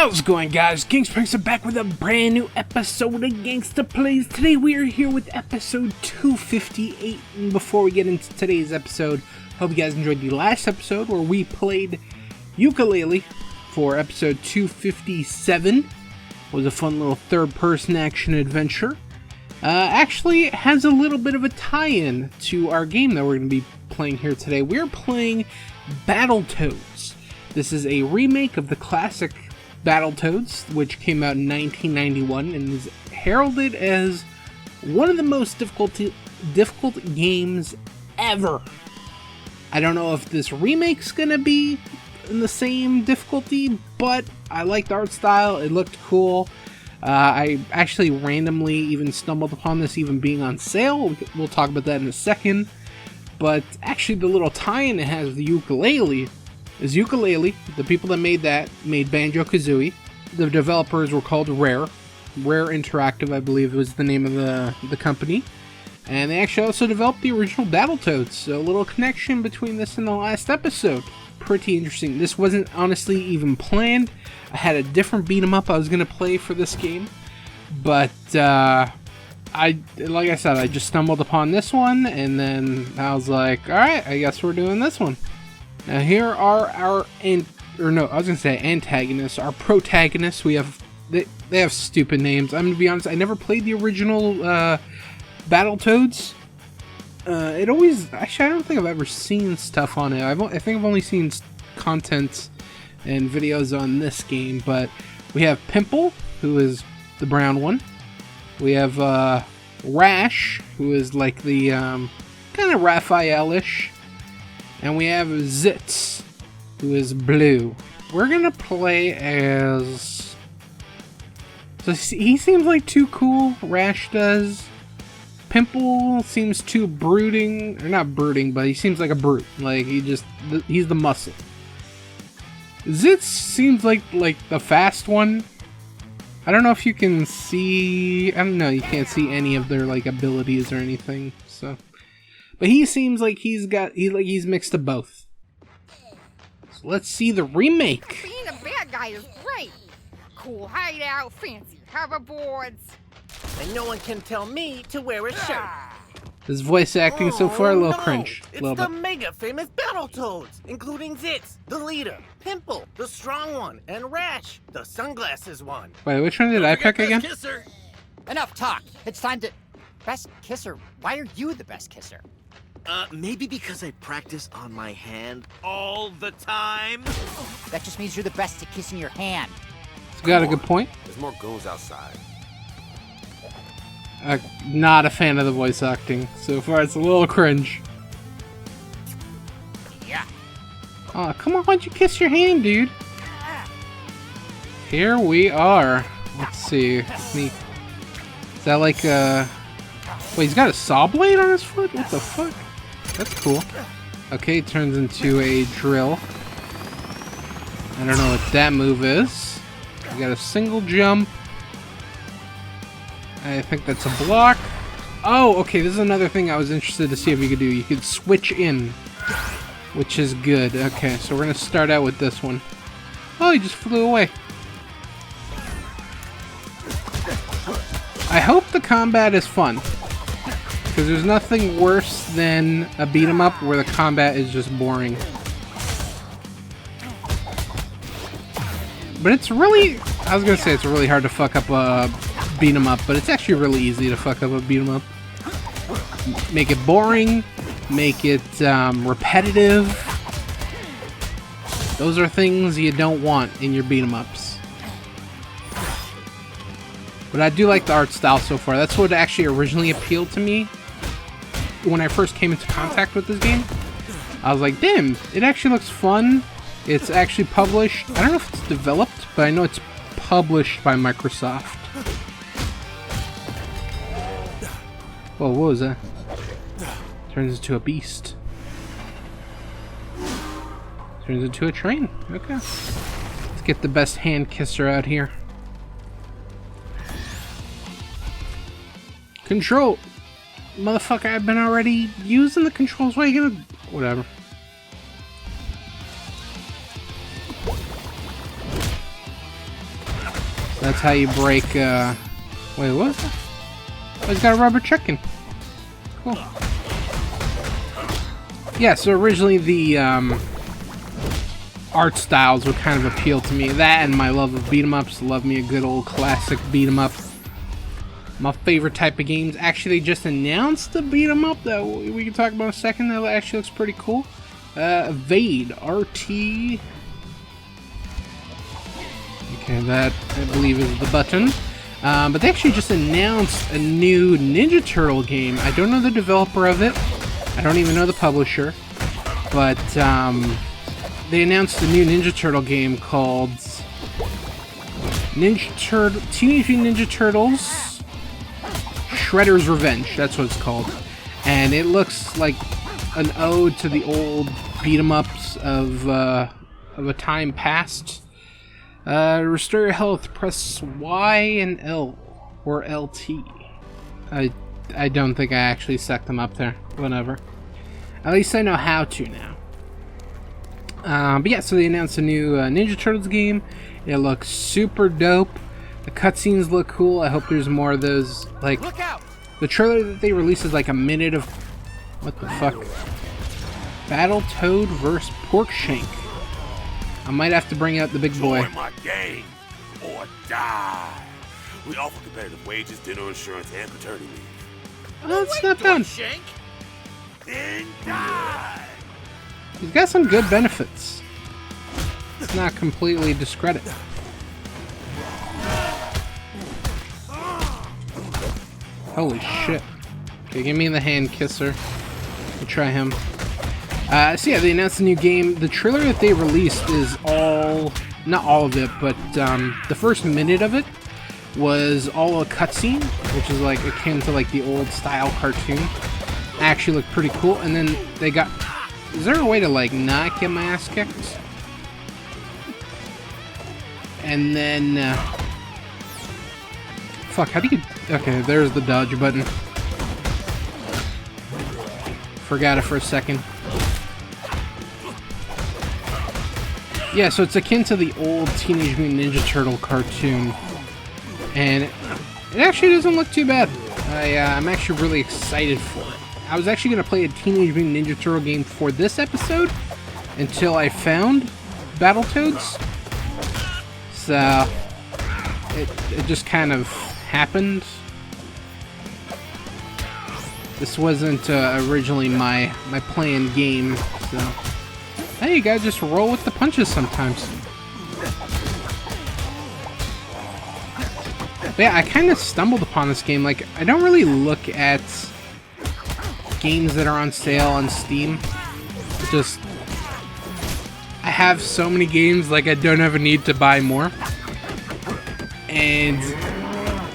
How's it going, guys? GangstaPranksta back with a brand new episode of Gangsta Plays. Today we are here with episode 258, and before we get into today's episode, hope you guys enjoyed the last episode where we played ukulele for episode 257. It was a fun little third-person action adventure. Actually, it has a little bit of a tie-in to our game that we're going to be playing here today. We're playing Battletoads. This is a remake of the classic Battletoads, which came out in 1991 and is heralded as one of the most difficult games ever. I don't know if this remake's gonna be in the same difficulty, but I liked the art style. It looked cool. I actually randomly even stumbled upon this even being on sale. We'll talk about that in a second. But actually the little tie-in it has with the ukulele is ukulele. The people that made that made Banjo-Kazooie. The developers were called Rare Interactive, I believe was the name of the company. And they actually also developed the original Battletoads. So a little connection between this and the last episode. Pretty interesting. This wasn't honestly even planned. I had a different beat 'em up I was gonna play for this game. But like I said, I just stumbled upon this one, and then I was like, alright, I guess we're doing this one. Now here are our antagonists, our protagonists. We have they have stupid names. I'm gonna be honest, I never played the original Battletoads. I don't think I've ever seen stuff on it. I think I've only seen content and videos on this game. But we have Pimple, who is the brown one. We have Rash, who is like the kind of Raphael-ish. And we have Zitz, who is blue. We're gonna play as... So he seems like too cool, Rash does. Pimple seems too brooding, or not brooding, but he seems like a brute. Like, he's the muscle. Zitz seems like the fast one. I don't know if you can see... I don't know, you can't see any of their, like, abilities or anything, so... But he seems like he's mixed of both. So let's see the remake. Being a bad guy is great. Cool hideout, fancy hoverboards. And no one can tell me to wear a shirt. This voice acting so far a little cringe. It's the mega famous Battletoads, including Zitz, the leader, Pimple, the strong one, and Rash, the sunglasses one. Wait, which one did I pick again? Kisser. Enough talk. It's time to... Best kisser? Why are you the best kisser? Maybe because I practice on my hand all the time? That just means you're the best at kissing your hand. It's got a good point. There's more goons outside. Not a fan of the voice acting. So far, it's a little cringe. Yeah. Oh, come on, why don't you kiss your hand, dude? Here we are. Let's see. Is that like a... Wait, he's got a saw blade on his foot? What the fuck? That's cool. Okay, it turns into a drill. I don't know what that move is. You got a single jump. I think that's a block. Oh, okay, this is another thing I was interested to see if you could do. You could switch in, which is good. Okay, so we're gonna start out with this one. Oh, he just flew away. I hope the combat is fun. Because there's nothing worse than a beat 'em up where the combat is just boring. But it's really... I was gonna say it's really hard to fuck up a beat 'em up, but it's actually really easy to fuck up a beat 'em up. Make it boring, make it repetitive. Those are things you don't want in your beat 'em ups. But I do like the art style so far. That's what actually originally appealed to me when I first came into contact with this game. I was like, damn, it actually looks fun. It's actually published. I don't know if it's developed, but I know it's published by Microsoft. Whoa, what was that? Turns into a beast. Turns into a train. Okay. Let's get the best hand kisser out here. Control! Motherfucker, I've been already using the controls. Why are you gonna... Whatever. That's how you break, wait, what? Oh, he's got a rubber chicken. Cool. Yeah, so originally the, art styles would kind of appeal to me. That and my love of beat-em-ups. Love me a good old classic beat-em-up. My favorite type of games. Actually, they just announced a beat-em-up that we can talk about in a second. That actually looks pretty cool. Evade. RT. Okay, that, I believe, is the button. But they actually just announced a new Ninja Turtle game. I don't know the developer of it. I don't even know the publisher. But, they announced a new Ninja Turtle game called Teenage Mutant Ninja Turtles Shredder's Revenge. That's what it's called. And it looks like an ode to the old beat-em-ups of a time past. Restore your health, press Y and L, or LT. I don't think I actually set them up there. Whatever. At least I know how to now. But yeah, so they announced a new Ninja Turtles game. It looks super dope. The cutscenes look cool. I hope there's more of those. Like, Look out! the trailer that they released is like a minute of... What the fuck? Battletoad vs. Pork Shank. I might have to bring out the big boy. Join my gang or die. We offer competitive wages, dental insurance, and paternity leave. Oh, it's not bad. Shank. Then die. He's got some good benefits. It's not completely discredit. Holy shit. Okay, give me the hand kisser. We'll try him. So yeah, they announced a new game. The trailer that they released is all... Not all of it, but the first minute of it was all a cutscene, which is like akin to like the old style cartoon. Actually looked pretty cool. And then they got... Is there a way to, like, not get my ass kicked? And then, fuck, how do you... Okay, there's the dodge button. Forgot it for a second. Yeah, so it's akin to the old Teenage Mutant Ninja Turtle cartoon. And it actually doesn't look too bad. I'm actually really excited for it. I was actually going to play a Teenage Mutant Ninja Turtle game for this episode until I found Battletoads. So, it just kind of happened. This wasn't originally my planned game, so... Hey, you gotta just roll with the punches sometimes. But yeah, I kind of stumbled upon this game. Like, I don't really look at games that are on sale on Steam. It's just... I have so many games, like, I don't have a need to buy more. And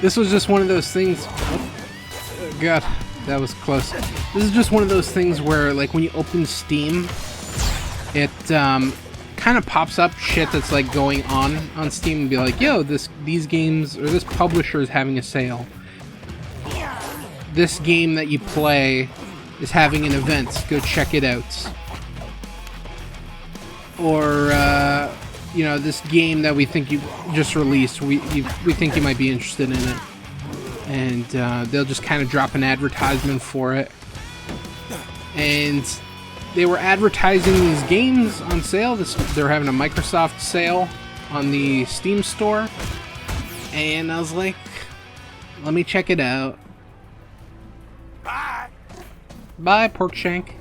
this was just one of those things... Oh, God, that was close. This is just one of those things where, like, when you open Steam, it kind of pops up shit that's, like, going on Steam and be like, yo, these games, or this publisher is having a sale. This game that you play is having an event. Go check it out. Or, you know, this game that we think you just released, we think you might be interested in it. And they'll just kind of drop an advertisement for it. And they were advertising these games on sale. They're having a Microsoft sale on the Steam store. And I was like, let me check it out. Bye. Bye, Pork Shank.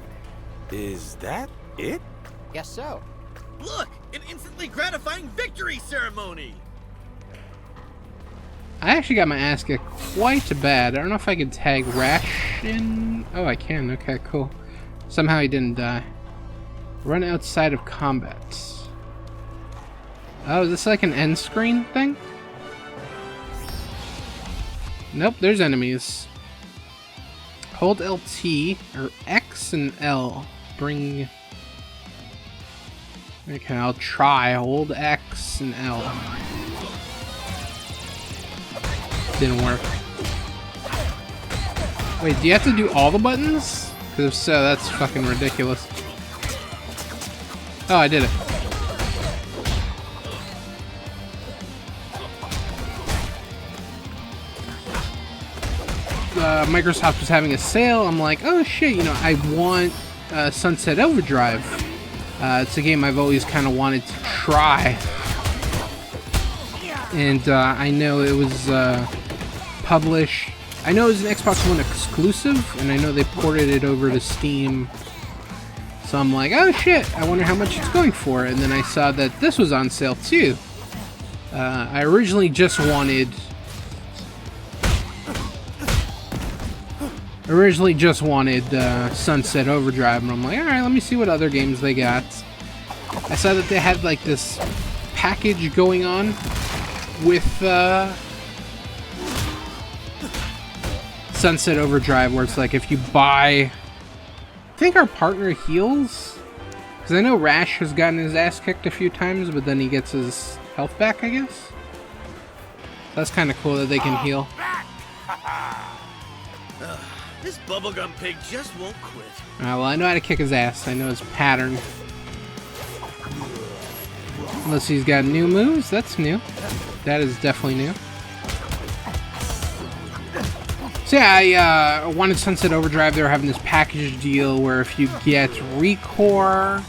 Is that it? Guess so. Look, an instantly gratifying victory ceremony. I actually got my ass kicked quite bad. I don't know if I could tag Rash in. Oh, I can. Okay, cool. Somehow he didn't die. Run outside of combat. Oh, is this like an end screen thing? Nope, there's enemies. Hold LT, or X and L. Bring... Okay, I'll try. Hold X and L. Didn't work. Wait, do you have to do all the buttons? Because if so, that's fucking ridiculous. Oh, I did it. Microsoft was having a sale. I'm like, oh shit, you know, I want Sunset Overdrive. It's a game I've always kind of wanted to try. And I know it was published. I know it was an Xbox One exclusive, and I know they ported it over to Steam. So I'm like, oh shit, I wonder how much it's going for. And then I saw that this was on sale too. I originally just wanted Sunset Overdrive, and I'm like, alright, let me see what other games they got. I saw that they had like this package going on with Sunset Overdrive, where it's like if you buy, I think our partner heals, because I know Rash has gotten his ass kicked a few times, but then he gets his health back, I guess. That's kind of cool that they can heal. This bubblegum pig just won't quit. Well, I know how to kick his ass. I know his pattern. Unless he's got new moves, that's new. That is definitely new. So yeah, I wanted Sunset Overdrive. They were having this package deal where if you get Recore...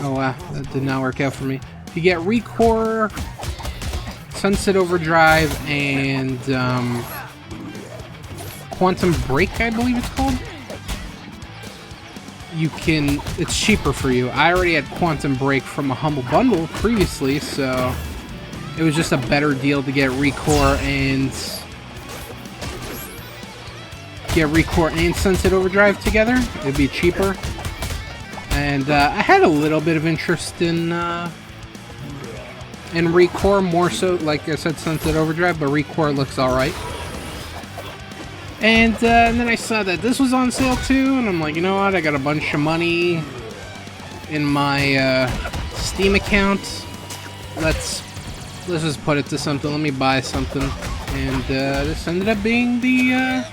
Oh wow, that did not work out for me. If you get Recore, Sunset Overdrive, and Quantum Break, I believe it's called, you can, it's cheaper for you. I already had Quantum Break from a Humble Bundle previously, so it was just a better deal to get Recore and Sunset Overdrive together. It'd be cheaper. And I had a little bit of interest in Recore, more so, like I said, Sunset Overdrive, but Recore looks alright. And then I saw that this was on sale too, and I'm like, you know what, I got a bunch of money in my Steam account. Let's just put it to something. Let me buy something. And this ended up being the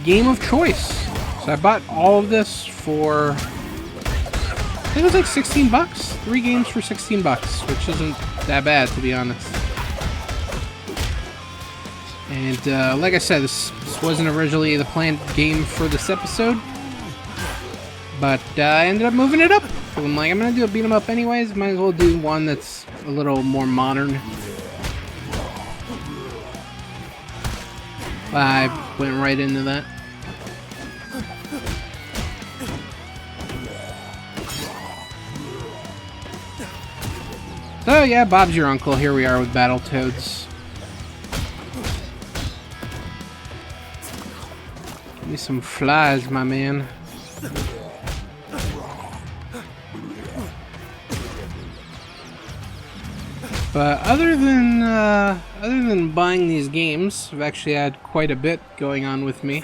game of choice. So I bought all of this for, I think it was like 16 bucks. 3 games for 16 bucks, which isn't that bad, to be honest. And like I said, this wasn't originally the planned game for this episode, but I ended up moving it up. So I'm like, I'm gonna do a beat 'em up anyways. Might as well do one that's a little more modern. I went right into that. So yeah, Bob's your uncle. Here we are with Battletoads. Give me some flies, my man. But other than buying these games, I've actually had quite a bit going on with me.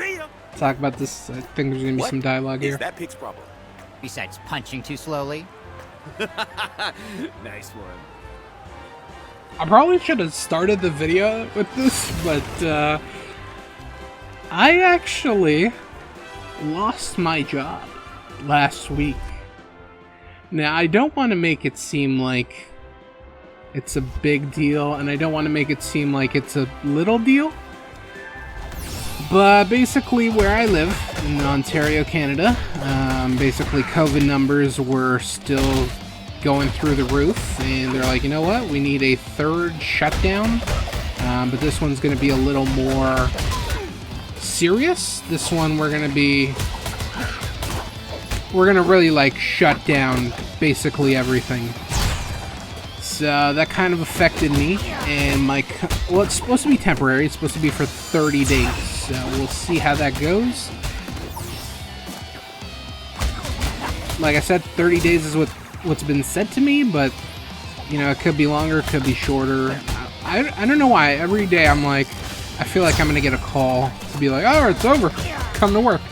Talk about this. I think there's gonna be some dialogue here. That pig's problem. Besides punching too slowly. Nice one. I probably should have started the video with this, but I actually lost my job last week. Now, I don't want to make it seem like it's a big deal, and I don't want to make it seem like it's a little deal. But basically, where I live, in Ontario, Canada, basically COVID numbers were still going through the roof, and they're like, you know what, we need a third shutdown, but this one's going to be a little more serious. This one we're going to really like shut down basically everything. So that kind of affected me, and well, it's supposed to be temporary. It's supposed to be for 30 days, so we'll see how that goes. Like I said, 30 days is what's been said to me, but you know, it could be longer, it could be shorter. I don't know why. Every day I'm like, I feel like I'm gonna get a call to be like, oh, it's over, come to work.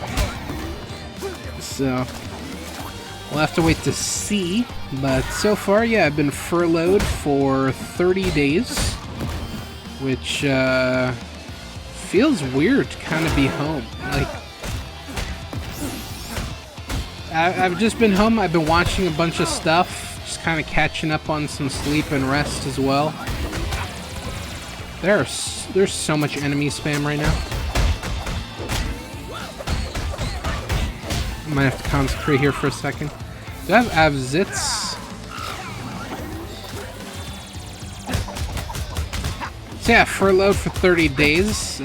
So we'll have to wait to see. But so far, yeah, I've been furloughed for 30 days, which feels weird to kind of be home. Like, I've just been home. I've been watching a bunch of stuff, just kind of catching up on some sleep and rest as well. There's so much enemy spam right now. I might have to concentrate here for a second. Do I have zits? So yeah, furloughed for 30 days.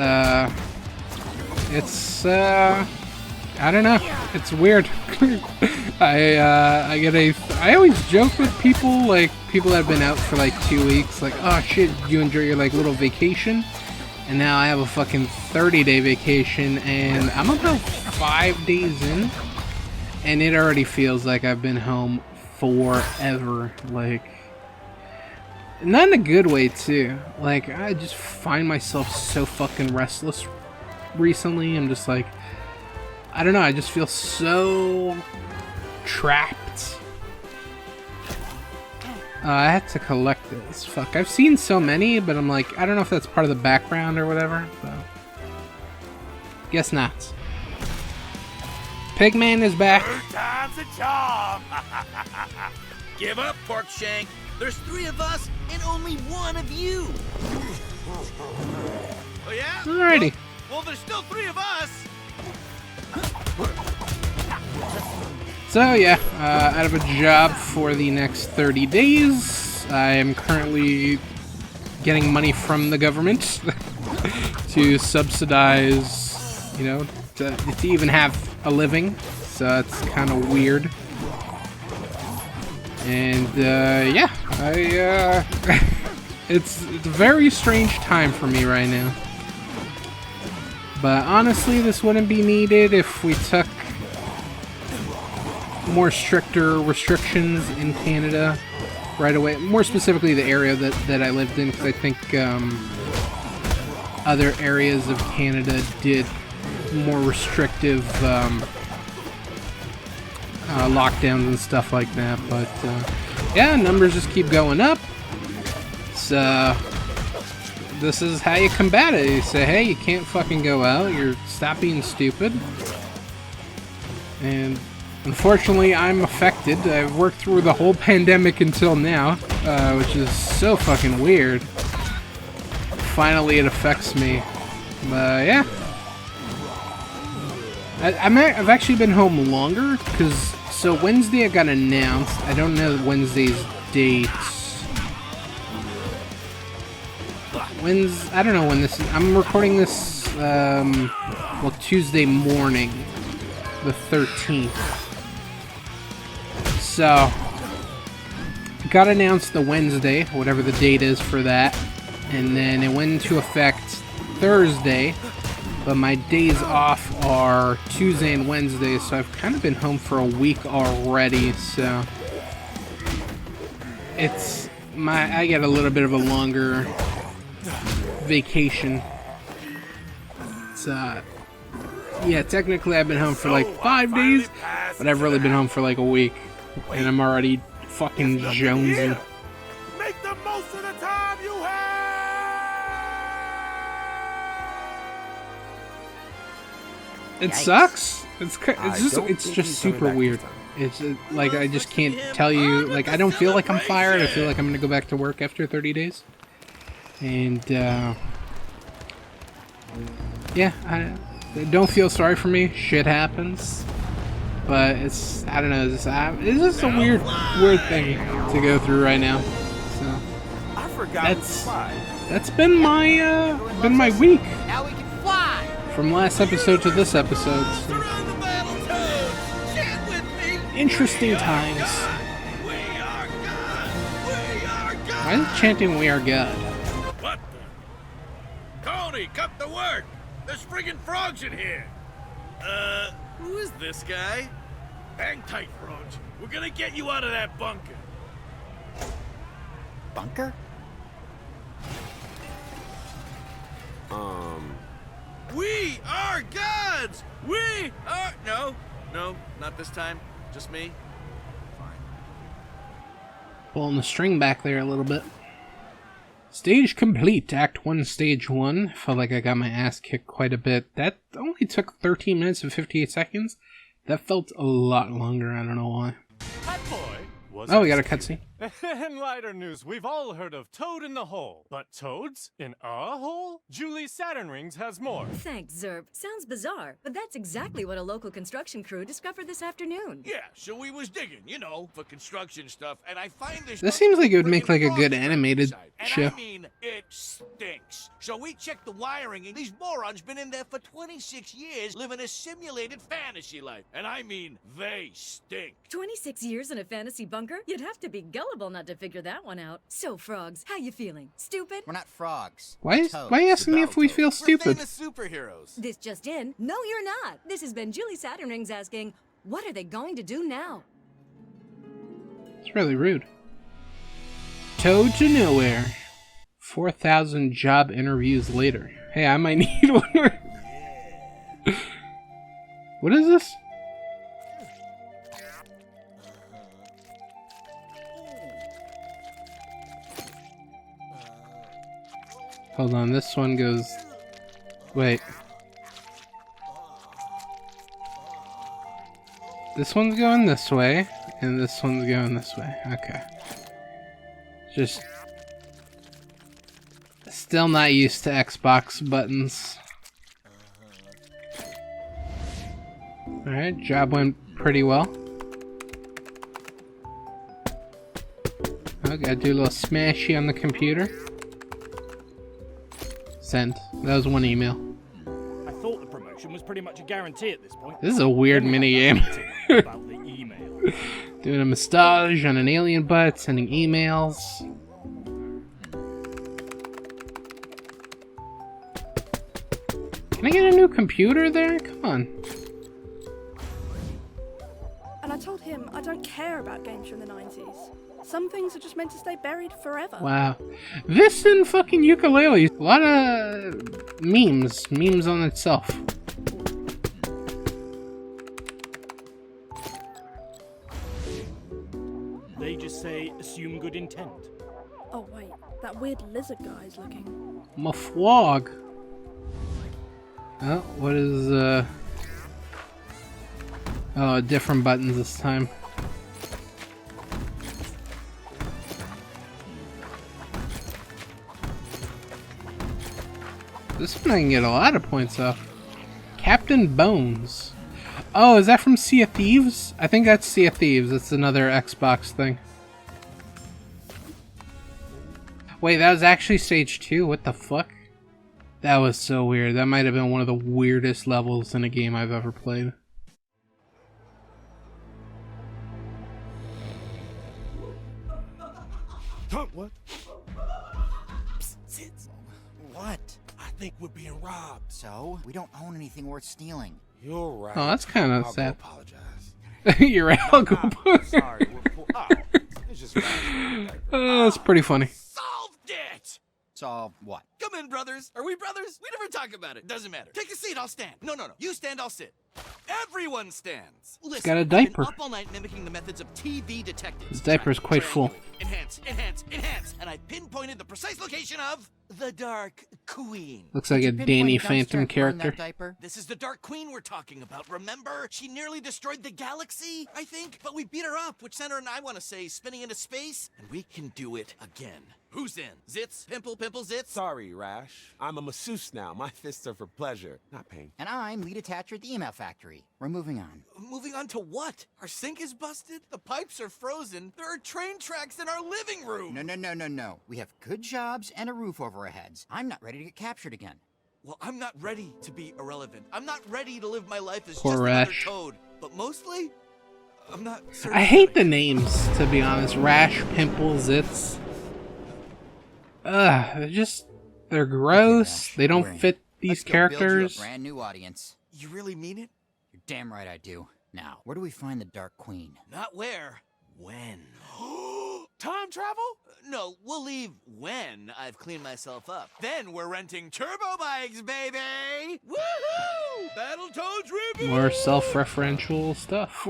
It's I don't know. It's weird. I always joke with people, like people that have been out for like 2 weeks, like, oh shit, you enjoy your like little vacation? And now I have a fucking 30-day vacation, and I'm about 5 days in, and it already feels like I've been home forever. Like, not in a good way too. Like, I just find myself so fucking restless recently. I'm just like, I don't know, I just feel so trapped. I had to collect this. Fuck, I've seen so many, but I'm like, I don't know if that's part of the background or whatever, so. Guess not. Pigman is back. Third time's a charm. Give up, Pork Shank. There's 3 of us and only 1 of you. Oh yeah? Alrighty. Well, there's still 3 of us. So yeah, out of a job for the next 30 days. I am currently getting money from the government to subsidize, you know, to even have a living. So it's kind of weird. And yeah, it's a very strange time for me right now. But honestly, this wouldn't be needed if we took more stricter restrictions in Canada right away. More specifically, the area that I lived in, because I think other areas of Canada did more restrictive lockdowns and stuff like that. But yeah, numbers just keep going up. So this is how you combat it. You say, hey, you can't fucking go out. Stop being stupid. And unfortunately, I'm affected. I've worked through the whole pandemic until now, which is so fucking weird. Finally, it affects me. But yeah. I've actually been home longer, because so Wednesday it got announced. I don't know Wednesday's date. I don't know when this is. I'm recording this, well, Tuesday morning, the 13th. So, it got announced the Wednesday, whatever the date is for that, and then it went into effect Thursday, but my days off are Tuesday and Wednesday, so I've kind of been home for a week already, so I get a little bit of a longer vacation. So, yeah, technically I've been home for like 5 days, but I've really been home for like a week, and I'm already fucking jonesing. Make the most of the time you have. It sucks. It's just super weird. It's like I just can't tell you. Like, I don't feel like I'm fired. I feel like I'm gonna go back to work after 30 days. And yeah, I don't feel sorry for me. Shit happens. But I don't know. It's just a weird thing to go through right now. So that's been my week. Now we can fly. From last episode to this episode. So. Around the Battletoads. Chant with me. Interesting times. We are God. We are God. Why is it chanting "We are God"? What the? Tony, cut the work. There's friggin' frogs in here. Who is this guy? Hang tight, frogs. We're gonna get you out of that bunker. Bunker? We are gods! We are... No, not this time. Just me. Fine. Pulling the string back there a little bit. Stage complete. Act 1, Stage 1. Felt like I got my ass kicked quite a bit. That only took 13 minutes and 58 seconds. That felt a lot longer. I don't know why. Hi, boy. was Oh, we got a executed. cutscene. In lighter news, we've all heard of Toad in the Hole. But Toads in a hole? Julie Saturn Rings has more. Thanks, Zerb. Sounds bizarre, but that's exactly what a local construction crew discovered this afternoon. Yeah, so we was digging, you know, for construction stuff, and I find This seems like it would make like a good friggin' animated frogs inside. show. And I mean, it stinks. So we checked the wiring, and these morons been in there for 26 years living a simulated fantasy life. And I mean, they stink. 26 years in a fantasy bunker? You'd have to be gullible not to figure that one out. So, frogs, how you feeling? Stupid? We're not frogs. Why Toads. are you asking me if we feel We're stupid? famous superheroes. This just in. No, you're not. This has been Julie Saturn Rings asking, what are they going to do now? It's really rude. Toad to nowhere. 4,000 job interviews later. Hey, I might need one. What is this? Hold on, this one goes... Wait. This one's going this way, and this one's going this way. Okay. Just... Still not used to Xbox buttons. Alright, job went pretty well. I gotta do a little smashy on the computer. Send. That was one email. I thought the promotion was pretty much a guarantee at this point. This is a weird minigame. About the email. Doing a massage on an alien butt, sending emails. Can I get a new computer there? Come on. And I told him I don't care about games from the 90s. Some things are just meant to stay buried forever. Wow. This and fucking ukulele. A lot of memes. Memes on itself. They just say, assume good intent. Oh wait, that weird lizard guy's looking. Mafwog. Oh, what is, Oh, different buttons this time. This one I can get a lot of points off. Captain Bones. Oh, is that from Sea of Thieves? I think that's Sea of Thieves. It's another Xbox thing. Wait, that was actually stage 2? What the fuck? That was so weird. That might have been one of the weirdest levels in a game I've ever played. What? Psst, sit. What? I think we're being robbed. So? We don't own anything worth stealing. You're right. Oh, that's kind of I'll sad. go apologize. You're right. I'll go. Sorry. It's just Oh, that's pretty funny. solved it. So, what? Come in, brothers. Are we brothers? We never talk about it. Doesn't matter. Take a seat. I'll stand. No. You stand. I'll sit. Everyone stands. Listen, got a I've been diaper. up all night mimicking the methods of TV detectives. His diaper's quite full. Enhance. And I pinpointed the precise location of the Dark Queen. Looks like a Pinpoint Danny a dumpster Phantom and burn character. that diaper? This is the Dark Queen we're talking about, remember? She nearly destroyed the galaxy, I think, but we beat her up, which sent her and I want to say spinning into space, and we can do it again. Who's in? Zits? Pimple, Zits? Sorry, Rash. I'm a masseuse now. My fists are for pleasure, not pain. And I'm lead attacher at the email factory. We're moving on. Moving on to what? Our sink is busted? The pipes are frozen. There are train tracks in our living room. No. We have good jobs and a roof over our heads. I'm not ready to get captured again. Well, I'm not ready to be irrelevant. I'm not ready to live my life as Poor just another Rash. Toad. But mostly, I'm not certain. I hate the names, to be honest. Rash, Pimple, Zits. They're gross. Rash, They don't we're in. fit these Let's go build you a characters. brand new audience. You really mean it? You're damn right I do. Now, where do we find the Dark Queen? Not where. When? Time travel? No, we'll leave when I've cleaned myself up. Then we're renting turbo bikes, baby! Woohoo! Battletoads reboot! More self-referential stuff.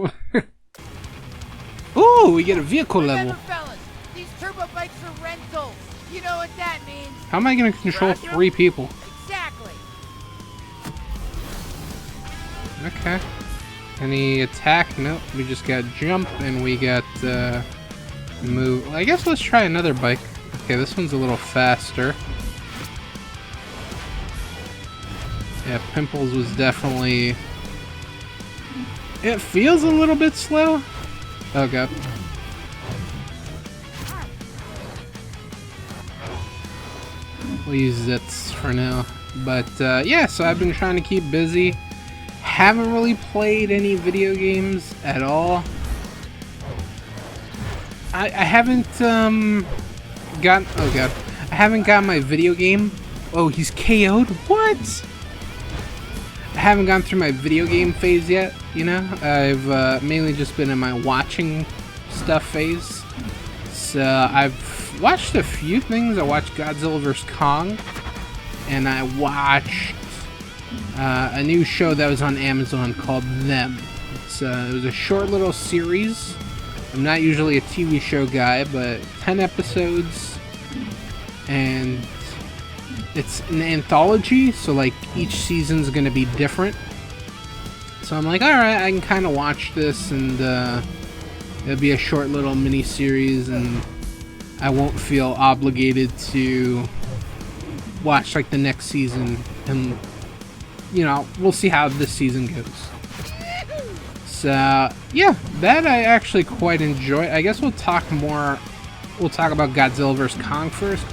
Ooh, we get a vehicle level. fellas, these turbo bikes are rentals. You know what that means. How am I going to control 3 people? Exactly. Okay. Any attack? Nope. We just got jump and we got move. I guess let's try another bike. Okay, this one's a little faster. Yeah, Pimples was definitely... It feels a little bit slow. Oh god. We'll use Zits for now. But yeah, so I've been trying to keep busy. Haven't really played any video games at all. I haven't got... Oh god. I haven't got my video game. Oh, he's KO'd? What? I haven't gone through my video game phase yet, you know? I've mainly just been in my watching stuff phase. So I've watched a few things. I watched Godzilla vs. Kong. And I watched a new show that was on Amazon called Them. It was a short little series. I'm not usually a TV show guy, but 10 episodes. And it's an anthology, so like each season's gonna be different. So I'm like, alright, I can kind of watch this, and it'll be a short little mini series, and I won't feel obligated to watch like the next season. And you know, we'll see how this season goes. So yeah, that I actually quite enjoy. I guess we'll talk about Godzilla vs. Kong first.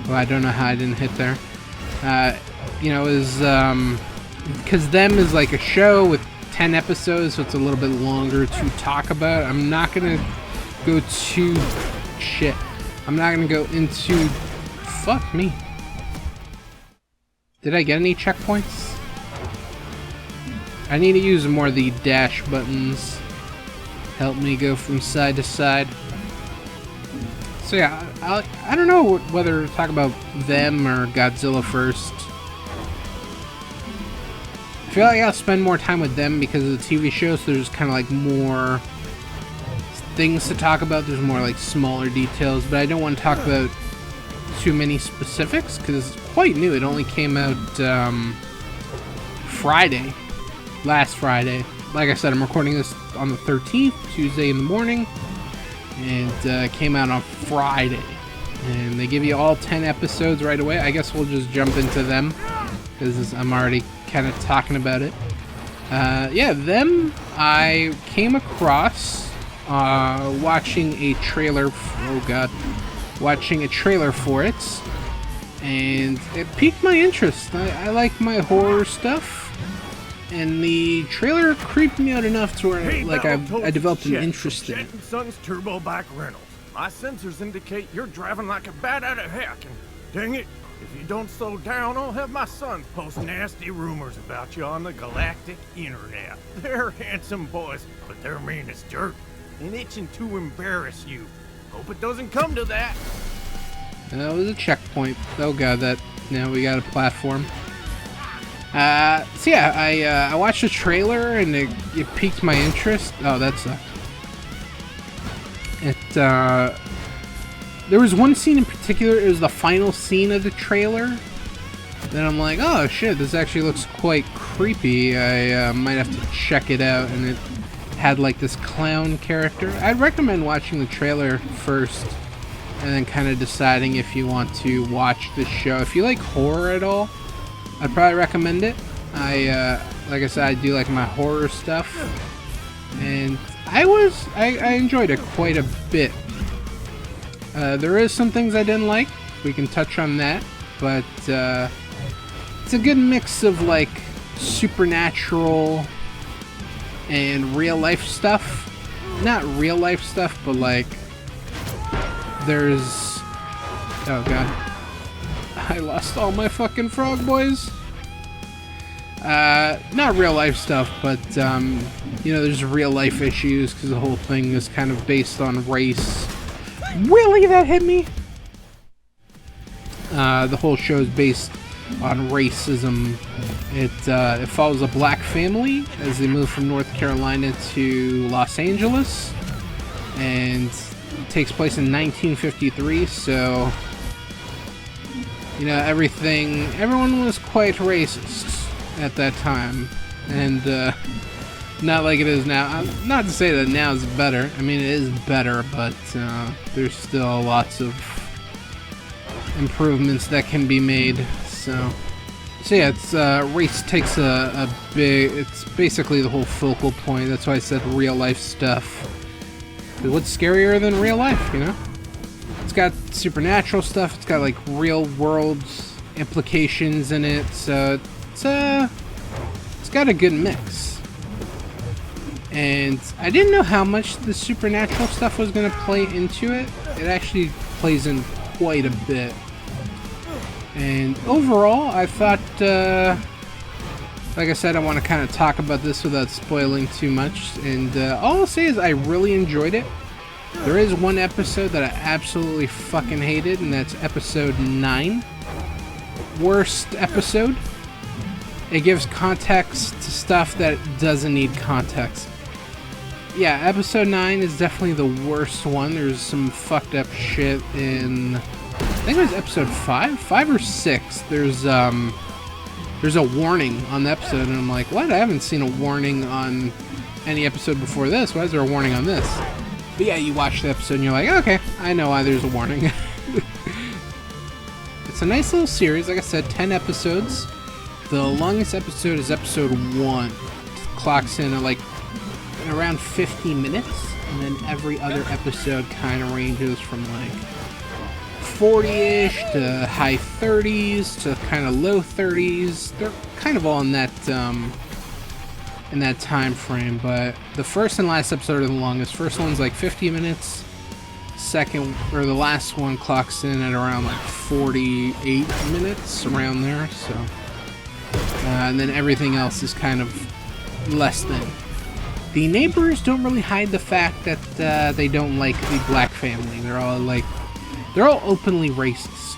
Well, I don't know how I didn't hit there. You know, is because Them is like a show with 10 episodes, so it's a little bit longer to talk about. I'm not gonna go too shit. I'm not gonna go into... Fuck me. Did I get any checkpoints? I need to use more of the dash buttons. Help me go from side to side. So yeah, I don't know whether to talk about Them or Godzilla first. I feel like I'll spend more time with Them because of the TV show, so there's kind of like more things to talk about. There's more like smaller details, but I don't want to talk about too many specifics because it's quite new. It only came out last Friday. Like I said, I'm recording this on the 13th, Tuesday in the morning. And it came out on Friday. And they give you all 10 episodes right away. I guess we'll just jump into them, because I'm already kind of talking about it. Yeah, Them, I came across watching a trailer. Watching a trailer for it. And it piqued my interest. I like my horror stuff. And the trailer creeped me out enough to where like I developed an interest in it. Son's turbo bike rentals. My sensors indicate you're driving like a bat out of heck, and dang it, if you don't slow down, I'll have my sons post nasty rumors about you on the galactic internet. They're handsome boys, but they're mean as dirt and itching to embarrass you. Hope it doesn't come to that. That was a checkpoint. Oh god, now we got a platform. So yeah, I watched the trailer and it piqued my interest. Oh, that sucked. There was one scene in particular. It was the final scene of the trailer. Then I'm like, oh shit, this actually looks quite creepy. I might have to check it out. And it had like this clown character. I'd recommend watching the trailer first and then kind of deciding if you want to watch the show. If you like horror at all, I'd probably recommend it. Like I said, I do like my horror stuff, and I enjoyed it quite a bit. There is some things I didn't like. We can touch on that, but it's a good mix of like supernatural and real life stuff. Not real life stuff, but like there's... Oh god. I lost all my fucking frog boys. Not real life stuff, but you know, there's real life issues because the whole thing is kind of based on race. Really, that hit me? The whole show is based on racism. It follows a black family as they move from North Carolina to Los Angeles, and it takes place in 1953. So, you know, everyone was quite racist at that time, and Not like it is now. Not to say that now is better. I mean, it is better, but there's still lots of improvements that can be made. So yeah, it's race takes a big. It's basically the whole focal point. That's why I said real life stuff. 'Cause what's scarier than real life, you know? It's got supernatural stuff. It's got like real world implications in it. So it's got a good mix. And I didn't know how much the supernatural stuff was going to play into it. It actually plays in quite a bit. And overall, I thought, like I said, I want to kind of talk about this without spoiling too much. And all I'll say is I really enjoyed it. There is one episode that I absolutely fucking hated, and that's episode 9. Worst episode. It gives context to stuff that doesn't need context. Yeah, episode 9 is definitely the worst one. There's some fucked up shit in, I think it was episode 5 or 6. There's a warning on the episode, and I'm like, what? I haven't seen a warning on any episode before this. Why is there a warning on this? But yeah, you watch the episode and you're like, okay, I know why there's a warning. It's a nice little series, like I said, 10 episodes. The longest episode is episode 1. It clocks in at like around 50 minutes, and then every other episode kind of ranges from like 40-ish to high 30s to kind of low 30s. They're kind of all in that time frame, but the first and last episode are the longest. First one's like 50 minutes. The last one clocks in at around like 48 minutes, around there. So, and then everything else is kind of less than. The neighbors don't really hide the fact that they don't like the black family. They're all openly racist.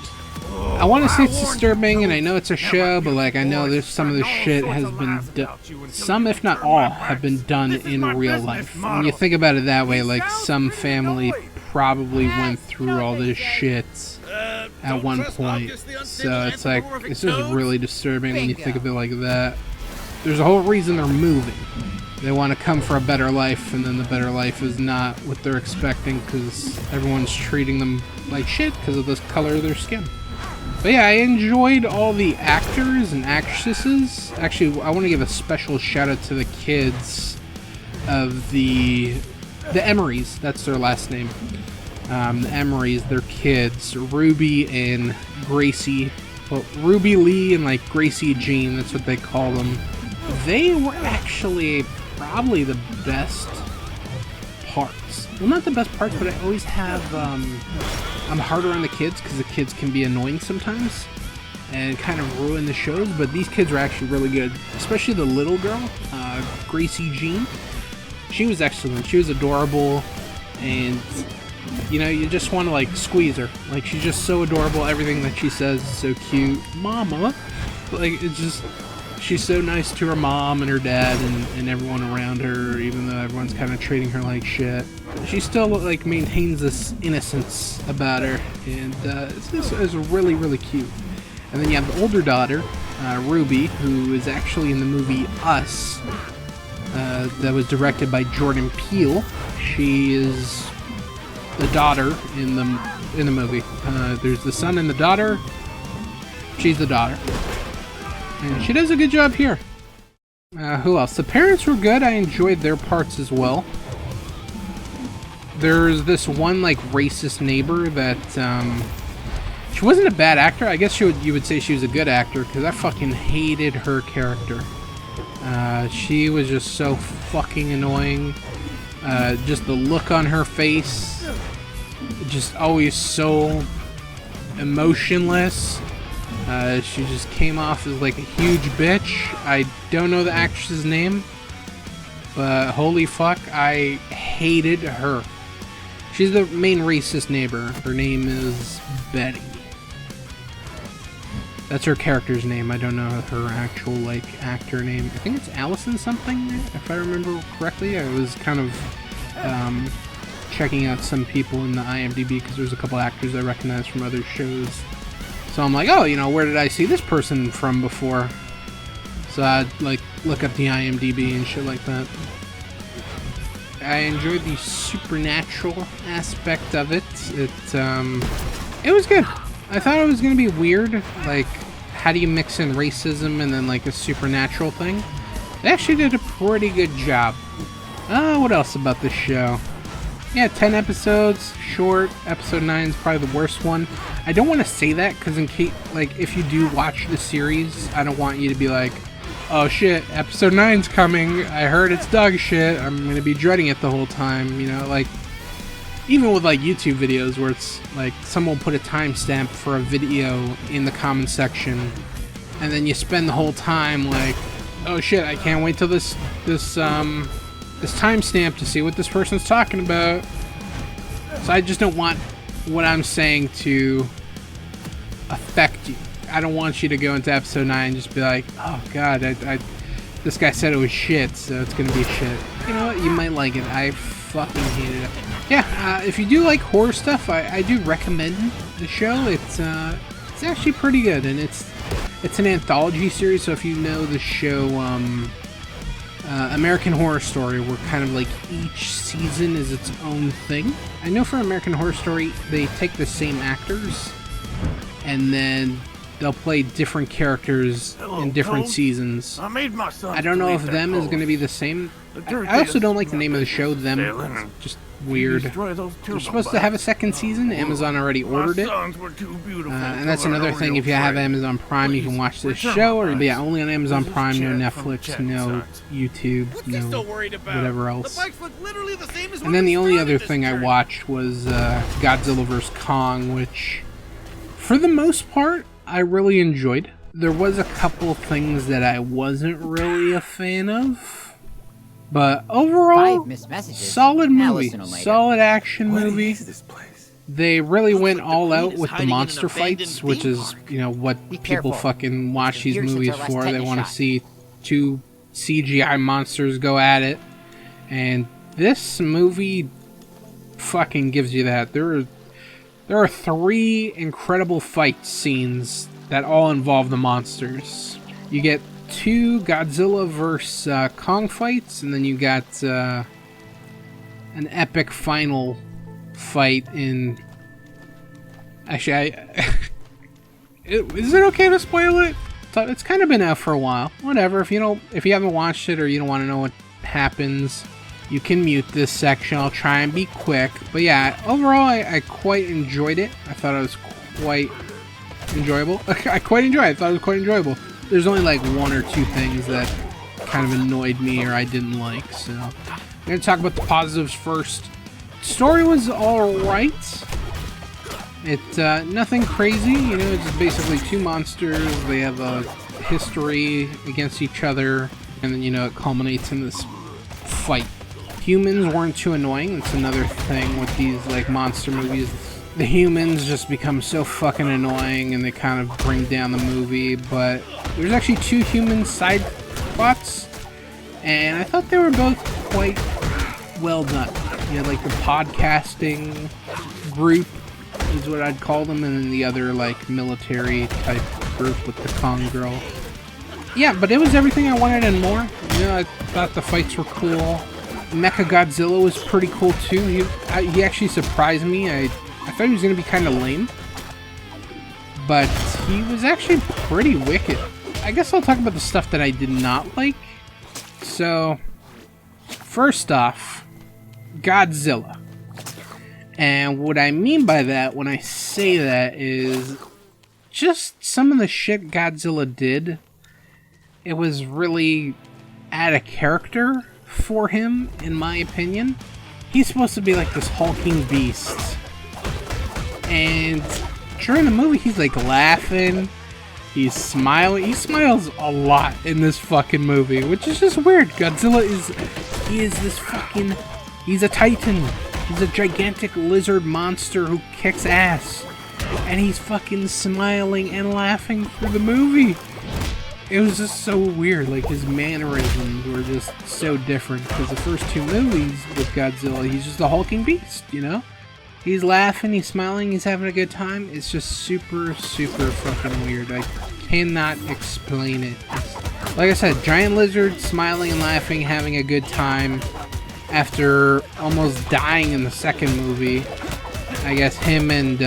I want to say it's disturbing, and I know it's a show, but like I know there's some of this shit has been some, if not all, have been done in real life. When you think about it that way, like some family probably went through all this shit at one point. So it's like, it's just really disturbing when you think of it like that. There's a whole reason they're moving. They want to come for a better life, and then the better life is not what they're expecting because everyone's treating them like shit because of the color of their skin. But yeah, I enjoyed all the actors and actresses. Actually, I want to give a special shout out to the kids of the Emerys. That's their last name. The Emerys, their kids, Ruby and Gracie. Well, Ruby Lee and like Gracie Jean, that's what they call them. They were actually probably the best parts. Well, not the best parts, but I always have, I'm harder on the kids because the kids can be annoying sometimes and kind of ruin the shows, but these kids are actually really good, especially the little girl, Gracie Jean. She was excellent. She was adorable, and you know, you just want to like squeeze her. Like, she's just so adorable. Everything that she says is so cute. Mama, like, it's just, she's so nice to her mom and her dad and everyone around her, even though everyone's kind of treating her like shit. She still like maintains this innocence about her, and it's really, really cute. And then you have the older daughter, Ruby, who is actually in the movie Us, that was directed by Jordan Peele. She is the daughter in the movie. There's the son and the daughter. She's the daughter. And she does a good job here. Who else? The parents were good. I enjoyed their parts as well. There's this one like racist neighbor that she wasn't a bad actor. I guess you would say she was a good actor because I fucking hated her character. She was just so fucking annoying. Just the look on her face, just always so emotionless. She just came off as like a huge bitch. I don't know the actress's name, but holy fuck, I hated her. She's the main racist neighbor. Her name is Betty. That's her character's name. I don't know her actual like actor name. I think it's Allison something, if I remember correctly. I was kind of checking out some people in the IMDb because there's a couple actors I recognize from other shows. So I'm like, oh, you know, where did I see this person from before? So I'd like look up the IMDb and shit like that. I enjoyed the supernatural aspect of it. It was good. I thought it was gonna be weird, like how do you mix in racism and then like a supernatural thing? They actually did a pretty good job. What else about this show? Yeah, 10 episodes, short. Episode 9 is probably the worst one. I don't want to say that because in case, like, if you do watch the series, I don't want you to be like, oh shit, episode 9's coming. I heard it's dog shit. I'm gonna be dreading it the whole time. You know, like, even with like YouTube videos where it's like someone will put a timestamp for a video in the comment section, and then you spend the whole time like, oh shit, I can't wait till this timestamp to see what this person's talking about. So I just don't want what I'm saying to affect you. I don't want you to go into episode 9 and just be like, oh god, this guy said it was shit, so it's gonna be shit. You know what? You might like it. I fucking hated it. Yeah, if you do like horror stuff, I do recommend the show. It's actually pretty good, and it's an anthology series. So if you know the show American Horror Story, where kind of like each season is its own thing. I know for American Horror Story, they take the same actors, and then they'll play different characters in different seasons. I don't know if them is going to be the same. I also don't like the name of the show, Them. It's just weird. They're supposed to have a second season. Amazon already ordered it. And that's another thing. If you have Amazon Prime, you can watch this show. Or yeah, only on Amazon Prime, no Netflix, no YouTube, no whatever else. And then the only other thing I watched was Godzilla vs. Kong, which, for the most part, I really enjoyed. There was a couple things that I wasn't really a fan of. But overall, solid movie, solid action movie. They really went all out with the monster fights, which is, you know, what people fucking watch these movies for. They want to see two CGI monsters go at it. And this movie fucking gives you that. There are 3 incredible fight scenes that all involve the monsters. You get 2 Godzilla vs. Kong fights, and then you got an epic final fight in... Actually, is it okay to spoil it? It's kind of been out for a while. Whatever. If you haven't watched it or you don't want to know what happens, you can mute this section. I'll try and be quick. But yeah, overall, I quite enjoyed it. I thought it was quite enjoyable. I quite enjoyed it. I thought it was quite enjoyable. There's only like 1 or 2 things that kind of annoyed me or I didn't like, so I'm going to talk about the positives first. Story was alright. It's nothing crazy, you know, it's just basically 2 monsters. They have a history against each other, and then, you know, it culminates in this fight. Humans weren't too annoying. That's another thing with these like monster movies. The humans just become so fucking annoying and they kind of bring down the movie, but there's actually 2 human side plots, and I thought they were both quite well done. You had like the podcasting group is what I'd call them, and then the other like military type group with the Kong girl. Yeah, but it was everything I wanted and more. You know, I thought the fights were cool. Mechagodzilla was pretty cool too. He actually surprised me. I thought he was going to be kind of lame, but he was actually pretty wicked. I guess I'll talk about the stuff that I did not like. So, first off, Godzilla. And what I mean by that, when I say that, is just some of the shit Godzilla did. It was really out of character for him, in my opinion. He's supposed to be like this hulking beast. And during the movie, he's like laughing, he's smiling. He smiles a lot in this fucking movie, which is just weird. Godzilla he's a titan. He's a gigantic lizard monster who kicks ass. And he's fucking smiling and laughing through the movie. It was just so weird. Like, his mannerisms were just so different. Because the first 2 movies with Godzilla, he's just a hulking beast, you know? He's laughing, he's smiling, he's having a good time. It's just super, super fucking weird. I cannot explain it. Like I said, giant lizard smiling and laughing, having a good time after almost dying in the second movie. I guess him and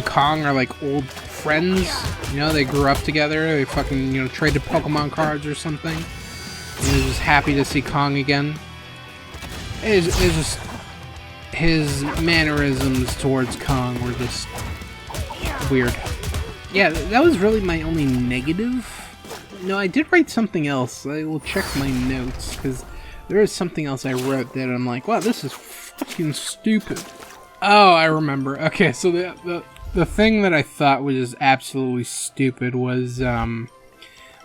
Kong are like old friends. You know, they grew up together. They fucking, you know, traded Pokemon cards or something. And he was just happy to see Kong again. It's just his mannerisms towards Kong were just weird. Yeah, that was really my only negative. No, I did write something else. I will check my notes, because there is something else I wrote that I'm like, wow, this is fucking stupid. Oh, I remember. Okay, so the thing that I thought was just absolutely stupid was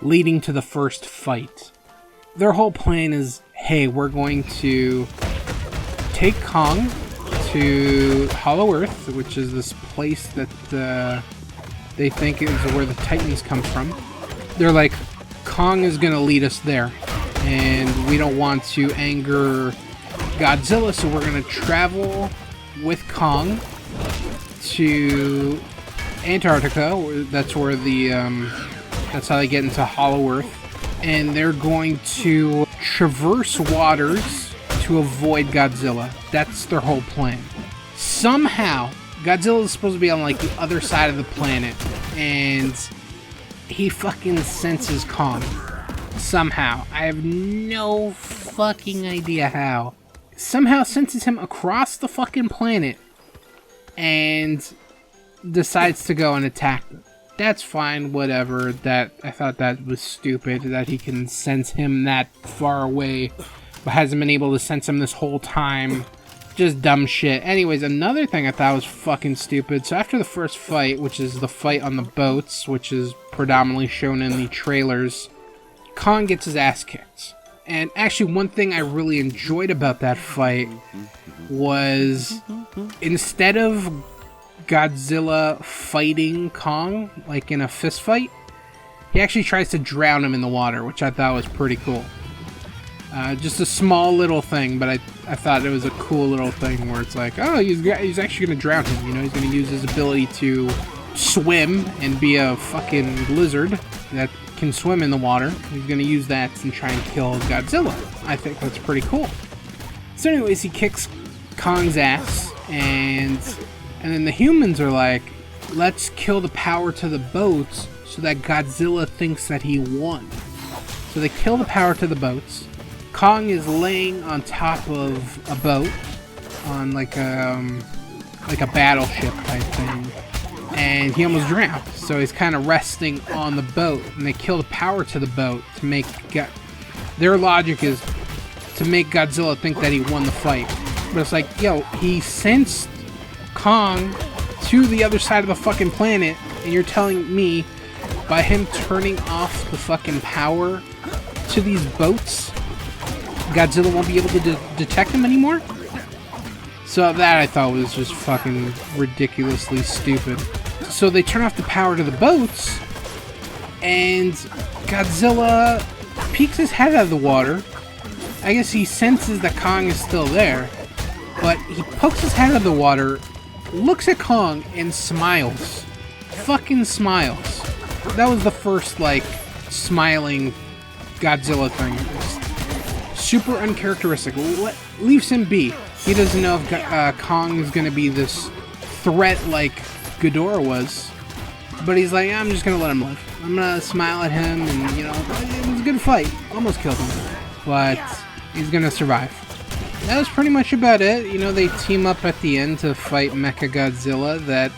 leading to the first fight. Their whole plan is, hey, we're going to take Kong to Hollow Earth, which is this place that they think is where the Titans come from. They're like, Kong is going to lead us there, and we don't want to anger Godzilla, so we're going to travel with Kong to Antarctica. That's where the that's how they get into Hollow Earth, and they're going to traverse waters to avoid Godzilla. That's their whole plan. Somehow Godzilla is supposed to be on like the other side of the planet, and he fucking senses Kong. Somehow. I have no fucking idea how. Somehow senses him across the fucking planet and decides to go and attack them. That's fine, whatever. I thought that was stupid, that he can sense him that far away, but hasn't been able to sense him this whole time. Just dumb shit. Anyways, another thing I thought was fucking stupid. So after the first fight, which is the fight on the boats, which is predominantly shown in the trailers, Kong gets his ass kicked. And actually, one thing I really enjoyed about that fight was instead of Godzilla fighting Kong, like in a fist fight, he actually tries to drown him in the water, which I thought was pretty cool. Just a small little thing, but I thought it was a cool little thing where it's like, oh, he's actually going to drown him, you know, he's going to use his ability to swim and be a fucking lizard that can swim in the water. He's going to use that and try and kill Godzilla. I think that's pretty cool. So anyways, he kicks Kong's ass, and then the humans are like, let's kill the power to the boats so that Godzilla thinks that he won. So they kill the power to the boats. Kong is laying on top of a boat, on like a battleship type thing, and he almost drowned. So he's kind of resting on the boat, and they kill the power to the boat to make their logic is to make Godzilla think that he won the fight. But it's like, yo, he sensed Kong to the other side of the fucking planet, and you're telling me by him turning off the fucking power to these boats, Godzilla won't be able to detect him anymore? So that I thought was just fucking ridiculously stupid. So they turn off the power to the boats, and Godzilla peeks his head out of the water. I guess he senses that Kong is still there, but he pokes his head out of the water, looks at Kong, and smiles. Fucking smiles. That was the first, like, smiling Godzilla thing. Super uncharacteristic. Leaves him be. He doesn't know if Kong is going to be this threat like Ghidorah was. But he's like, I'm just going to let him live. I'm going to smile at him, and, you know, it was a good fight. Almost killed him. But he's going to survive. That was pretty much about it. You know, they team up at the end to fight Mechagodzilla. That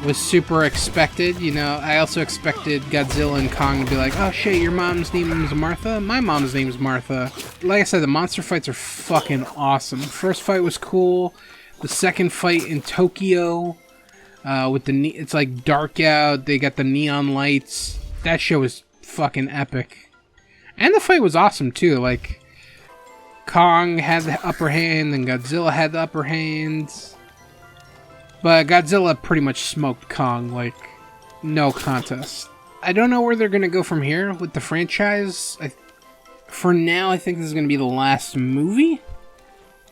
was super expected. You know, I also expected Godzilla and Kong to be like, oh shit, your mom's name is Martha? My mom's name is Martha. Like I said, the monster fights are fucking awesome. The first fight was cool. The second fight in Tokyo, with it's like dark out, they got the neon lights. That shit was fucking epic. And the fight was awesome too. Like, Kong had the upper hand and Godzilla had the upper hand. But Godzilla pretty much smoked Kong, like, no contest. I don't know where they're going to go from here with the franchise. For now, I think this is going to be the last movie.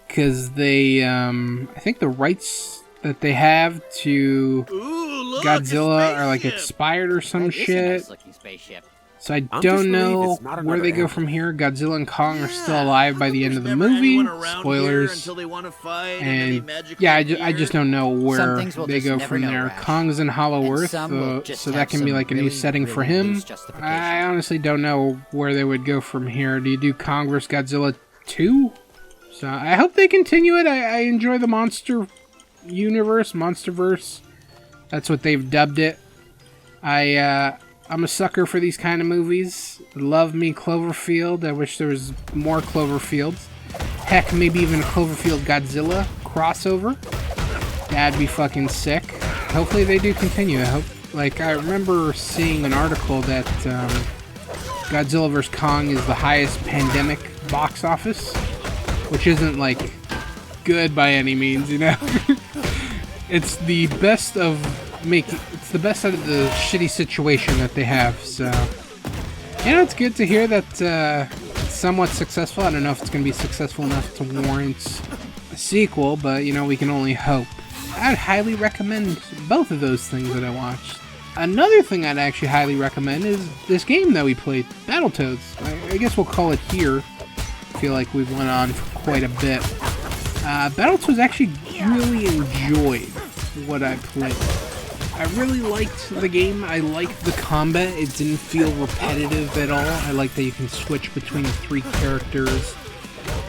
Because they, I think the rights that they have to Godzilla are, like, expired or some shit. Nice-looking spaceship. So I I'm just don't relieved know it's not where another they go animal. from here. Godzilla and Kong are still alive by the end of the movie. Spoilers. And yeah, I just don't know where they go from there. Kong's in Hollow Earth, so that can be like a new setting for him. I honestly don't know where they would go from here. Do you do Kong vs. Godzilla 2? So I hope they continue it. I enjoy the monster universe, Monsterverse. That's what they've dubbed it. I'm a sucker for these kind of movies. Love me Cloverfield. I wish there was more Cloverfields. Heck, maybe even a Cloverfield Godzilla crossover. That'd be fucking sick. Hopefully they do continue. I remember seeing an article that Godzilla vs. Kong is the highest pandemic box office, which isn't like good by any means, you know. It's the best of it's the best out of the shitty situation that they have, so you know, it's good to hear that it's somewhat successful. I don't know if it's going to be successful enough to warrant a sequel, but you know, we can only hope. I'd highly recommend both of those things that I watched. Another thing I'd actually highly recommend is this game that we played, Battletoads. I guess we'll call it here. I feel like we've went on for quite a bit. Battletoads actually really enjoyed what I played. I really liked the game. I liked the combat. It didn't feel repetitive at all. I like that you can switch between the 3 characters.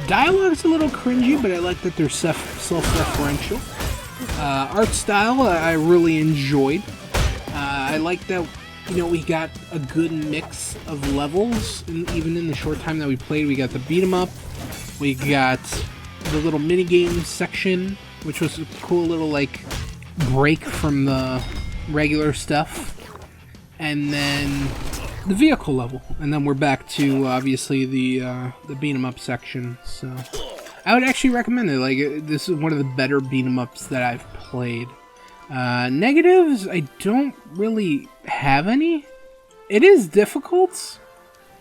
Dialogue's a little cringy, but I like that they're self-referential. Art style, I really enjoyed. I like that, you know, we got a good mix of levels. And even in the short time that we played, we got the beat 'em up. We got the little minigame section, which was a cool little, like, break from the regular stuff, and then the vehicle level, and then we're back to obviously the beat 'em up section. So I would actually recommend it. Like, this is one of the better beat 'em ups that I've played. Negatives, I don't really have any. It is difficult.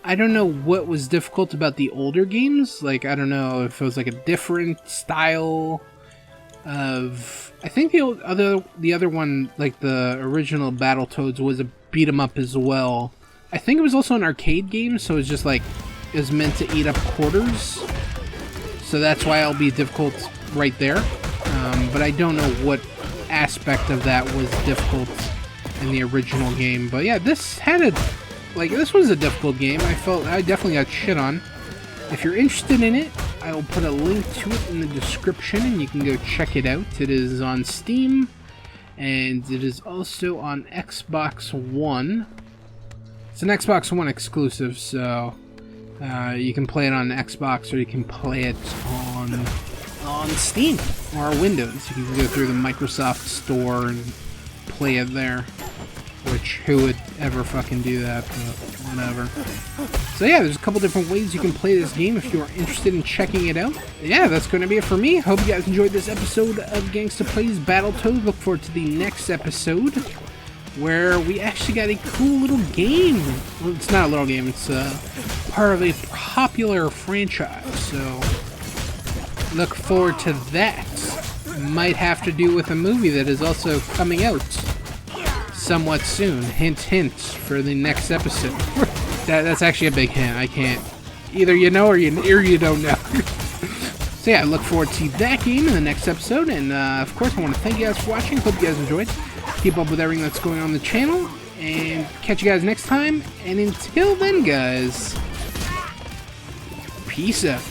I don't know what was difficult about the older games. Like, I don't know if it was like a different style of. I think the other one, like the original Battletoads, was a beat 'em up as well. I think it was also an arcade game, so it's just like it was meant to eat up quarters. So that's why it'll be difficult right there. But I don't know what aspect of that was difficult in the original game. But yeah, this was a difficult game. I definitely got shit on. If you're interested in it, I will put a link to it in the description and you can go check it out. It is on Steam and it is also on Xbox One. It's an Xbox One exclusive, so you can play it on Xbox or you can play it on Steam or Windows. You can go through the Microsoft Store and play it there. Which, who would ever fucking do that, but whatever. So yeah, there's a couple different ways you can play this game if you're interested in checking it out. Yeah, that's going to be it for me. Hope you guys enjoyed this episode of Gangsta Plays Battletoads. Look forward to the next episode, where we actually got a cool little game. Well, it's not a little game, it's part of a popular franchise, so look forward to that. Might have to do with a movie that is also coming out somewhat soon. Hint, hint for the next episode. That's actually a big hint. I can't. Either you know or you don't know. So yeah, I look forward to that game in the next episode. And of course, I want to thank you guys for watching. Hope you guys enjoyed. Keep up with everything that's going on the channel. And catch you guys next time. And until then, guys, peace out.